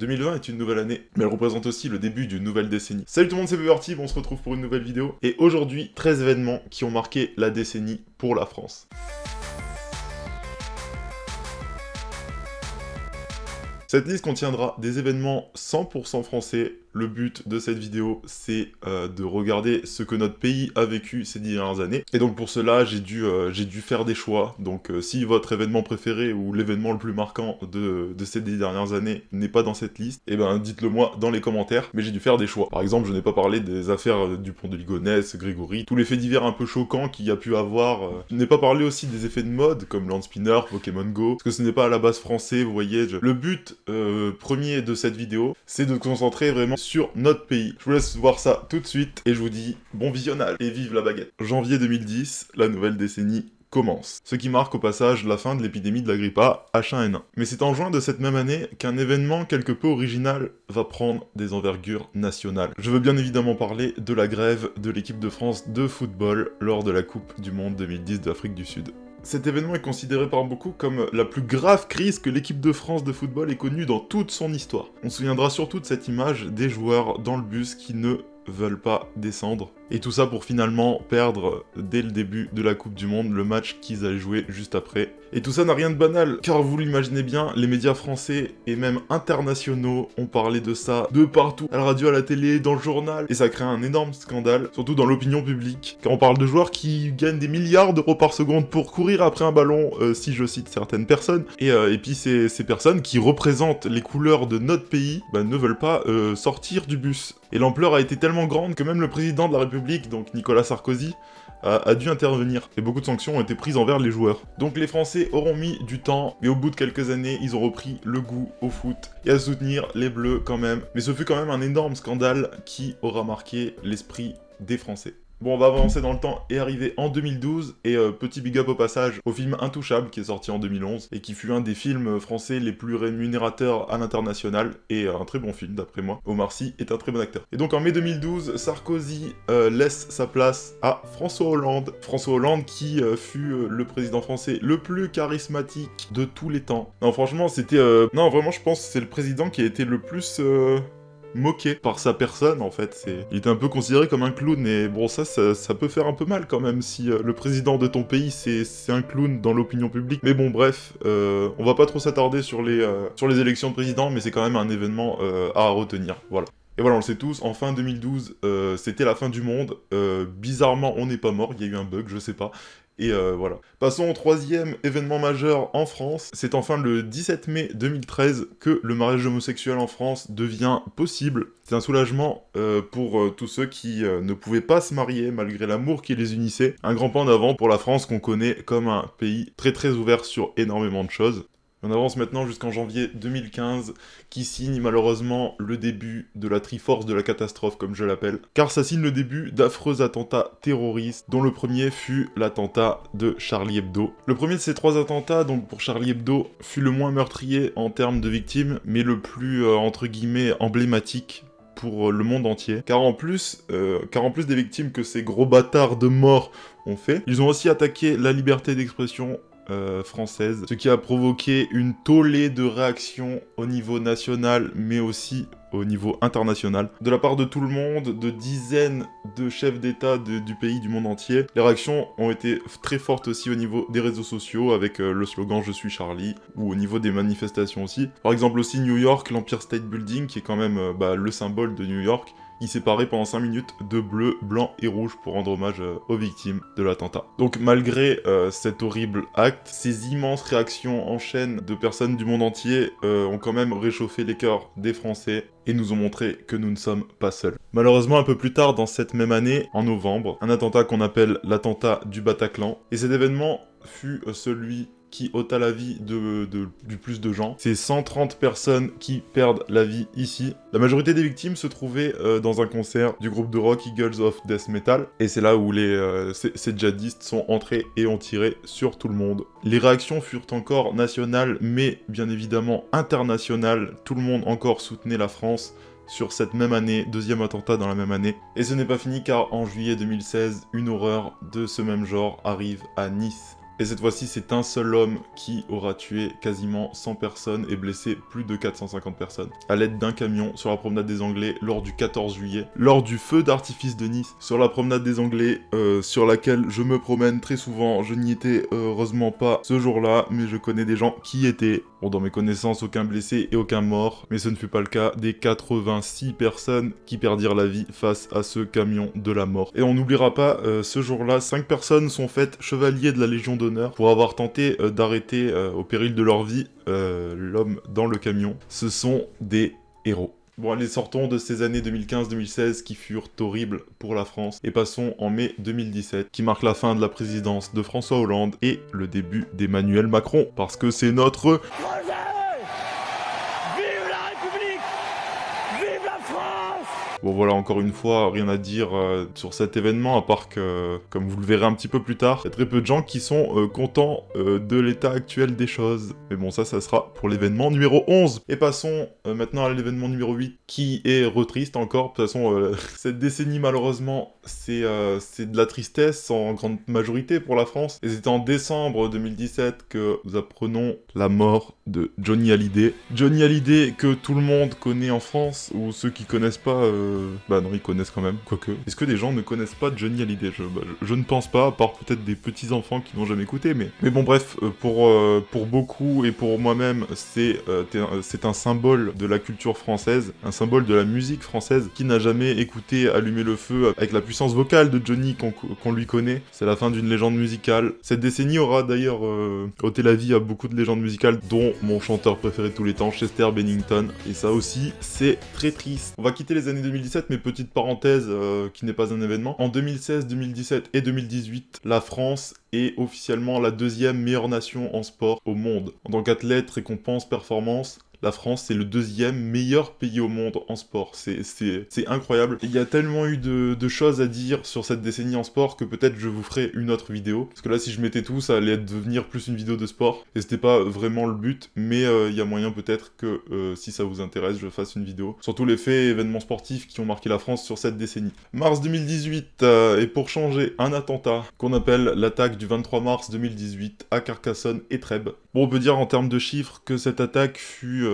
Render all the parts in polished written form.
2020 est une nouvelle année, mais elle représente aussi le début d'une nouvelle décennie. Salut tout le monde, c'est Peverty, on se retrouve pour une nouvelle vidéo, et aujourd'hui, 13 événements qui ont marqué la décennie pour la France. Cette liste contiendra des événements 100% français. Le but de cette vidéo, c'est de regarder ce que notre pays a vécu ces 10 dernières années. Et donc pour cela, j'ai dû faire des choix. Donc si votre événement préféré ou l'événement le plus marquant de ces 10 dernières années n'est pas dans cette liste, eh ben dites-le moi dans les commentaires. Mais j'ai dû faire des choix. Par exemple, je n'ai pas parlé des affaires du pont de Ligonnès, Grégory, tous les faits divers un peu choquants qu'il y a pu avoir. Je n'ai pas parlé aussi des effets de mode, comme Land Spinner, Pokémon Go, parce que ce n'est pas à la base français, vous voyez. Le but premier de cette vidéo, c'est de se concentrer vraiment sur notre pays. Je vous laisse voir ça tout de suite, et je vous dis bon visionnage, et vive la baguette. Janvier 2010, la nouvelle décennie commence. Ce qui marque au passage la fin de l'épidémie de la grippe A, H1N1. Mais c'est en juin de cette même année qu'un événement quelque peu original va prendre des envergures nationales. Je veux bien évidemment parler de la grève de l'équipe de France de football lors de la Coupe du Monde 2010 d'Afrique du Sud. Cet événement est considéré par beaucoup comme la plus grave crise que l'équipe de France de football ait connue dans toute son histoire. On se souviendra surtout de cette image des joueurs dans le bus qui ne veulent pas descendre. Et tout ça pour finalement perdre, dès le début de la Coupe du Monde, le match qu'ils allaient jouer juste après. Et tout ça n'a rien de banal, car vous l'imaginez bien, les médias français et même internationaux ont parlé de ça de partout, à la radio, à la télé, dans le journal, et ça crée un énorme scandale, surtout dans l'opinion publique, car on parle de joueurs qui gagnent des milliards d'euros par seconde pour courir après un ballon, si je cite certaines personnes, et puis ces personnes qui représentent les couleurs de notre pays, ne veulent pas sortir du bus. Et l'ampleur a été tellement grande que même le président de la République, donc Nicolas Sarkozy, a dû intervenir, et beaucoup de sanctions ont été prises envers les joueurs. Donc les Français auront mis du temps, mais au bout de quelques années, ils ont repris le goût au foot, et à soutenir les Bleus quand même. Mais ce fut quand même un énorme scandale qui aura marqué l'esprit des Français. Bon, on va avancer dans le temps et arriver en 2012, et petit big up au passage au film Intouchable qui est sorti en 2011, et qui fut un des films français les plus rémunérateurs à l'international, et un très bon film d'après moi. Omar Sy est un très bon acteur. Et donc en mai 2012, Sarkozy laisse sa place à François Hollande. François Hollande qui fut le président français le plus charismatique de tous les temps. Non franchement c'était... Non vraiment je pense que c'est le président qui a été le plus... moqué par sa personne en fait, il était un peu considéré comme un clown, et bon ça peut faire un peu mal quand même si le président de ton pays c'est un clown dans l'opinion publique. Mais bon bref, on va pas trop s'attarder sur les élections de président, mais c'est quand même un événement à retenir, voilà. Et voilà, on le sait tous, en fin 2012, c'était la fin du monde, bizarrement on n'est pas mort, il y a eu un bug, je sais pas. Et voilà. Passons au troisième événement majeur en France. C'est enfin le 17 mai 2013 que le mariage homosexuel en France devient possible. C'est un soulagement pour tous ceux qui ne pouvaient pas se marier malgré l'amour qui les unissait. Un grand pas en avant pour la France qu'on connaît comme un pays très très ouvert sur énormément de choses. On avance maintenant jusqu'en janvier 2015, qui signe malheureusement le début de la Triforce de la catastrophe, comme je l'appelle, car ça signe le début d'affreux attentats terroristes, dont le premier fut l'attentat de Charlie Hebdo. Le premier de ces trois attentats, donc pour Charlie Hebdo, fut le moins meurtrier en termes de victimes, mais le plus, entre guillemets, emblématique pour le monde entier, car en plus des victimes que ces gros bâtards de morts ont fait, ils ont aussi attaqué la liberté d'expression française, ce qui a provoqué une tollée de réactions au niveau national, mais aussi au niveau international, de la part de tout le monde, de dizaines de chefs d'État du pays, du monde entier. Les réactions ont été très fortes aussi au niveau des réseaux sociaux, avec le slogan « Je suis Charlie », ou au niveau des manifestations aussi. Par exemple aussi New York, l'Empire State Building, qui est quand même le symbole de New York, il s'est paré pendant 5 minutes de bleu, blanc et rouge pour rendre hommage aux victimes de l'attentat. Donc malgré cet horrible acte, ces immenses réactions en chaîne de personnes du monde entier ont quand même réchauffé les cœurs des Français et nous ont montré que nous ne sommes pas seuls. Malheureusement, un peu plus tard dans cette même année, en novembre, un attentat qu'on appelle l'attentat du Bataclan, et cet événement fut celui qui ôta la vie du plus de gens. C'est 130 personnes qui perdent la vie ici. La majorité des victimes se trouvaient dans un concert du groupe de rock Eagles of Death Metal, et c'est là où ces djihadistes sont entrés et ont tiré sur tout le monde. Les réactions furent encore nationales, mais bien évidemment internationales. Tout le monde encore soutenait la France sur cette même année, deuxième attentat dans la même année. Et ce n'est pas fini car en juillet 2016, une horreur de ce même genre arrive à Nice. Et cette fois-ci, c'est un seul homme qui aura tué quasiment 100 personnes et blessé plus de 450 personnes à l'aide d'un camion sur la promenade des Anglais lors du 14 juillet, lors du feu d'artifice de Nice, sur la promenade des Anglais, sur laquelle je me promène très souvent. Je n'y étais heureusement pas ce jour-là, mais je connais des gens qui y étaient. Bon, dans mes connaissances, aucun blessé et aucun mort, mais ce ne fut pas le cas des 86 personnes qui perdirent la vie face à ce camion de la mort. Et on n'oubliera pas, ce jour-là, 5 personnes sont faites chevaliers de la Légion d'honneur pour avoir tenté d'arrêter au péril de leur vie l'homme dans le camion. Ce sont des héros. Bon, allez, sortons de ces années 2015-2016 qui furent horribles pour la France et passons en mai 2017 qui marque la fin de la présidence de François Hollande et le début d'Emmanuel Macron parce que c'est notre projet. Vive la République! Vive la France! Bon voilà, encore une fois, rien à dire sur cet événement, à part que, comme vous le verrez un petit peu plus tard, il y a très peu de gens qui sont contents de l'état actuel des choses. Mais bon, ça sera pour l'événement numéro 11. Et passons maintenant à l'événement numéro 8, qui est triste encore. De toute façon, cette décennie, malheureusement, c'est de la tristesse en grande majorité pour la France. Et c'était en décembre 2017 que nous apprenons la mort de Johnny Hallyday. Johnny Hallyday que tout le monde connaît en France, ou ceux qui connaissent pas... Bah non, ils connaissent quand même, quoique. Est-ce que des gens ne connaissent pas Johnny Hallyday? Je ne pense pas, à part peut-être des petits-enfants qui n'ont jamais écouté, mais bon bref, pour beaucoup et pour moi-même, c'est un symbole de la culture française, un symbole de la musique française. Qui n'a jamais écouté Allumer le feu avec la puissance vocale de Johnny qu'on lui connaît? C'est la fin d'une légende musicale. Cette décennie aura d'ailleurs ôté la vie à beaucoup de légendes musicales, dont mon chanteur préféré de tous les temps, Chester Bennington. Et ça aussi, c'est très triste. On va quitter les années 2017, mais petite parenthèse qui n'est pas un événement. En 2016, 2017 et 2018, la France est officiellement la deuxième meilleure nation en sport au monde. En tant qu'athlète, récompense, performance, la France, c'est le deuxième meilleur pays au monde en sport. C'est incroyable. Il y a tellement eu de choses à dire sur cette décennie en sport que peut-être je vous ferai une autre vidéo. Parce que là, si je mettais tout, ça allait devenir plus une vidéo de sport. Et c'était pas vraiment le but, mais il y a moyen peut-être que, si ça vous intéresse, je fasse une vidéo. Sur tous les faits et événements sportifs qui ont marqué la France sur cette décennie. Mars 2018, et pour changer, un attentat qu'on appelle l'attaque du 23 mars 2018 à Carcassonne et Trèbes. Bon, on peut dire en termes de chiffres que cette attaque fut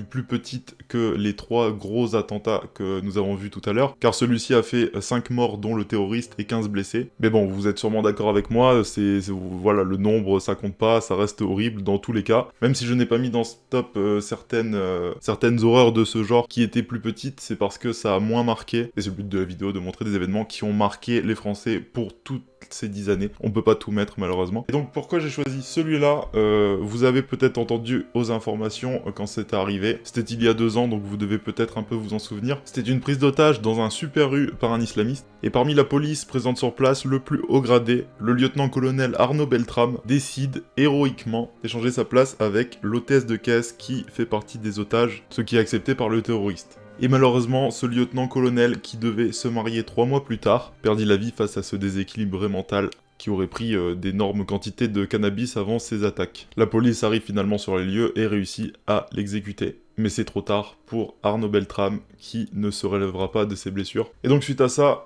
plus petite que les 3 gros attentats que nous avons vus tout à l'heure, car celui-ci a fait 5 morts dont le terroriste et 15 blessés. Mais bon, vous êtes sûrement d'accord avec moi, voilà, le nombre ça compte pas, ça reste horrible dans tous les cas. Même si je n'ai pas mis dans ce top certaines horreurs de ce genre qui étaient plus petites, c'est parce que ça a moins marqué, et c'est le but de la vidéo, de montrer des événements qui ont marqué les Français pour toutes ces 10 années. On peut pas tout mettre malheureusement. Et donc pourquoi j'ai choisi celui-là, vous avez peut-être entendu aux informations quand c'était arrivé. C'était il y a 2 ans, donc vous devez peut-être un peu vous en souvenir. C'était une prise d'otage dans un Super U par un islamiste. Et parmi la police présente sur place, le plus haut gradé, le lieutenant-colonel Arnaud Beltrame, décide héroïquement d'échanger sa place avec l'hôtesse de caisse qui fait partie des otages, ce qui est accepté par le terroriste. Et malheureusement, ce lieutenant-colonel qui devait se marier 3 mois plus tard, perdit la vie face à ce déséquilibre mental qui aurait pris d'énormes quantités de cannabis avant ses attaques. La police arrive finalement sur les lieux et réussit à l'exécuter. Mais c'est trop tard pour Arnaud Beltrame qui ne se relèvera pas de ses blessures. Et donc suite à ça,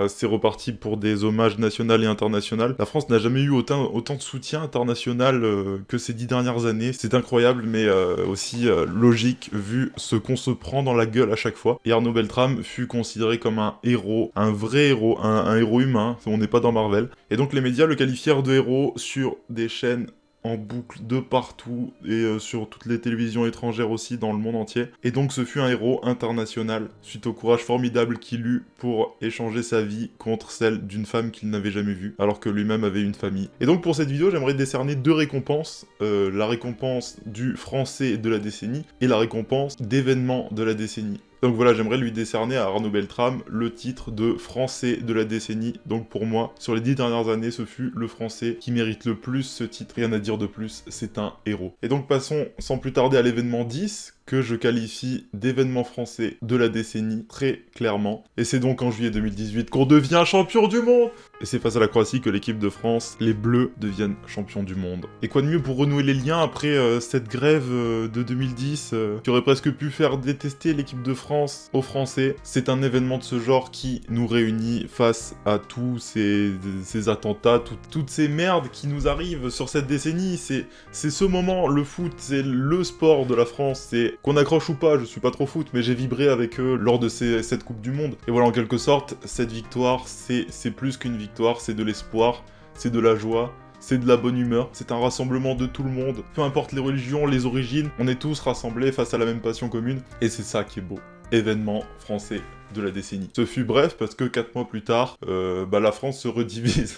c'est reparti pour des hommages nationaux et internationaux. La France n'a jamais eu autant de soutien international que ces 10 dernières années. C'est incroyable, mais aussi logique vu ce qu'on se prend dans la gueule à chaque fois. Et Arnaud Beltrame fut considéré comme un héros, un vrai héros, un héros humain. On n'est pas dans Marvel. Et donc les médias le qualifièrent de héros sur des chaînes en boucle de partout et sur toutes les télévisions étrangères aussi dans le monde entier. Et donc ce fut un héros international suite au courage formidable qu'il eut pour échanger sa vie contre celle d'une femme qu'il n'avait jamais vue alors que lui-même avait une famille. Et donc pour cette vidéo j'aimerais décerner 2 récompenses, la récompense du français de la décennie et la récompense d'événement de la décennie. Donc voilà, j'aimerais lui décerner à Arnaud Beltrame le titre de Français de la décennie. Donc pour moi, sur les 10 dernières années, ce fut le Français qui mérite le plus ce titre. Rien à dire de plus, c'est un héros. Et donc passons sans plus tarder à l'événement 10, que je qualifie d'événement français de la décennie, très clairement. Et c'est donc en juillet 2018 qu'on devient champion du monde. Et c'est face à la Croatie que l'équipe de France, les Bleus, deviennent champions du monde. Et quoi de mieux pour renouer les liens après cette grève de 2010 qui aurait presque pu faire détester l'équipe de France aux Français. C'est un événement de ce genre qui nous réunit face à tous ces attentats, toutes ces merdes qui nous arrivent sur cette décennie. C'est ce moment, le foot, c'est le sport de la France. C'est qu'on accroche ou pas, je suis pas trop foot, mais j'ai vibré avec eux lors de cette Coupe du Monde. Et voilà, en quelque sorte, cette victoire, c'est plus qu'une victoire, c'est de l'espoir, c'est de la joie, c'est de la bonne humeur, c'est un rassemblement de tout le monde. Peu importe les religions, les origines, on est tous rassemblés face à la même passion commune, et c'est ça qui est beau. Événement français de la décennie. Ce fut bref, parce que 4 mois plus tard, la France se redivise.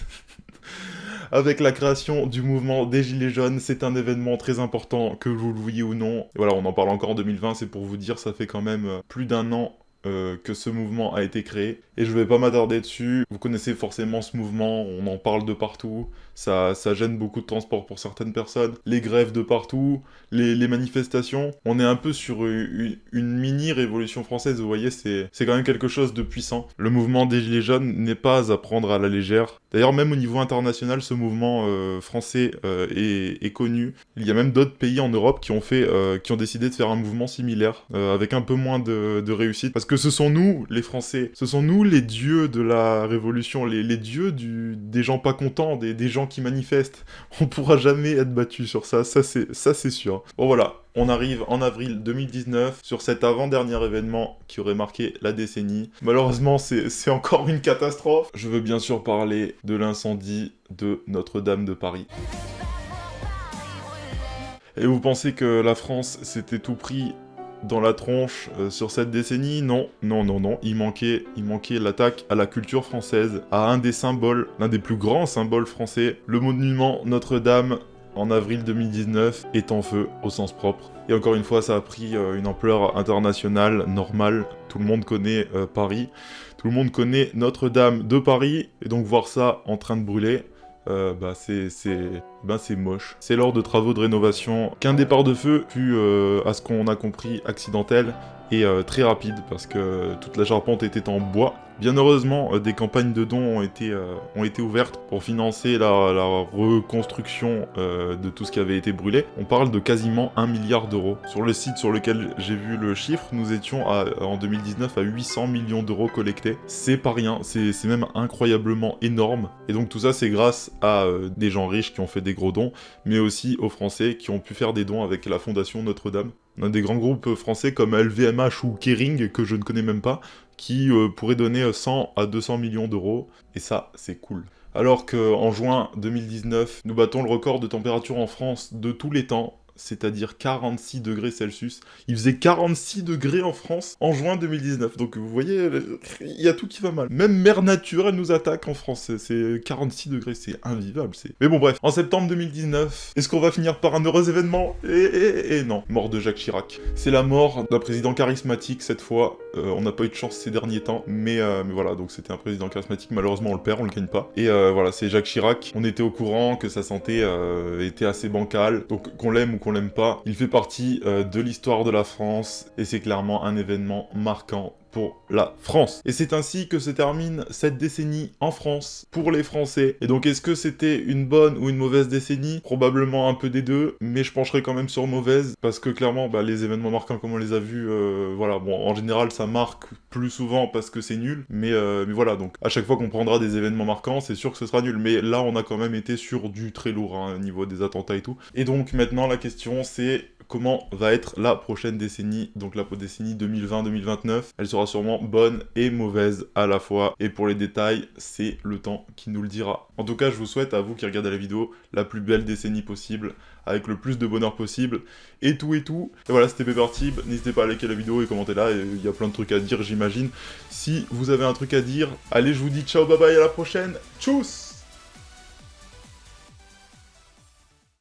Avec la création du mouvement des Gilets jaunes, c'est un événement très important, que vous le vouliez ou non. Et voilà, on en parle encore en 2020, c'est pour vous dire, ça fait quand même plus d'un an que ce mouvement a été créé. Et je vais pas m'attarder dessus, vous connaissez forcément ce mouvement, on en parle de partout, ça gêne beaucoup de transport pour certaines personnes, les grèves de partout, les manifestations, on est un peu sur une mini-révolution française, vous voyez, c'est quand même quelque chose de puissant. Le mouvement des Gilets jaunes n'est pas à prendre à la légère. D'ailleurs, même au niveau international, ce mouvement français est connu. Il y a même d'autres pays en Europe qui ont décidé de faire un mouvement similaire, avec un peu moins de réussite, parce que ce sont nous, les Français, ce sont nous les dieux de la révolution, les dieux des gens pas contents, des gens qui manifestent. On pourra jamais être battu sur ça c'est sûr. Bon voilà, on arrive en avril 2019 sur cet avant-dernier événement qui aurait marqué la décennie. Malheureusement, c'est encore une catastrophe. Je veux bien sûr parler de l'incendie de Notre-Dame de Paris. Et vous pensez que la France s'était tout pris dans la tronche sur cette décennie? Non, il manquait l'attaque à la culture française, à un des symboles, l'un des plus grands symboles français, le monument Notre-Dame, en avril 2019, est en feu, au sens propre. Et encore une fois, ça a pris une ampleur internationale, normale. Tout le monde connaît Paris, tout le monde connaît Notre-Dame de Paris, et donc voir ça en train de brûler, c'est moche. C'est lors de travaux de rénovation qu'un départ de feu fut, à ce qu'on a compris, accidentel et très rapide, parce que toute la charpente était en bois. Bien heureusement, des campagnes de dons ont été ouvertes pour financer la reconstruction de tout ce qui avait été brûlé. On parle de quasiment 1 milliard d'euros. Sur le site sur lequel j'ai vu le chiffre, nous étions en 2019 à 800 millions d'euros collectés. C'est pas rien, c'est même incroyablement énorme. Et donc tout ça, c'est grâce à des gens riches qui ont fait des gros dons, mais aussi aux Français qui ont pu faire des dons avec la Fondation Notre-Dame. On a des grands groupes français comme LVMH ou Kering, que je ne connais même pas, qui pourraient donner 100 à 200 millions d'euros, et ça, c'est cool. Alors qu'en juin 2019, nous battons le record de température en France de tous les temps, c'est-à-dire 46 degrés Celsius. Il faisait 46 degrés en France en juin 2019. Donc vous voyez, il y a tout qui va mal. Même Mère Nature, elle nous attaque en France. C'est 46 degrés, c'est invivable. Mais bon bref, en septembre 2019, est-ce qu'on va finir par un heureux événement? Et non, mort de Jacques Chirac. C'est la mort d'un président charismatique cette fois. On n'a pas eu de chance ces derniers temps, mais voilà, donc c'était un président charismatique. Malheureusement, on le perd, on le gagne pas. Et voilà, c'est Jacques Chirac. On était au courant que sa santé était assez bancale, donc qu'on l'aime ou qu'on l'aime pas, il fait partie de l'histoire de la France, et c'est clairement un événement marquant pour la France. Et c'est ainsi que se termine cette décennie en France, pour les Français. Et donc est-ce que c'était une bonne ou une mauvaise décennie? Probablement un peu des deux, mais je pencherai quand même sur mauvaise, parce que clairement, les événements marquants comme on les a vus, voilà, bon, en général ça marque plus souvent parce que c'est nul, mais voilà, donc à chaque fois qu'on prendra des événements marquants, c'est sûr que ce sera nul, mais là on a quand même été sur du très lourd, au niveau des attentats et tout. Et donc maintenant la question c'est: comment va être la prochaine décennie, donc la décennie 2020-2029. Elle sera sûrement bonne et mauvaise à la fois, et pour les détails, c'est le temps qui nous le dira. En tout cas, je vous souhaite, à vous qui regardez la vidéo, la plus belle décennie possible, avec le plus de bonheur possible, et tout. Et voilà, c'était Peppertib, n'hésitez pas à liker la vidéo et commenter là, il y a plein de trucs à dire, j'imagine. Si vous avez un truc à dire, allez, je vous dis ciao, bye bye, à la prochaine, tchuss!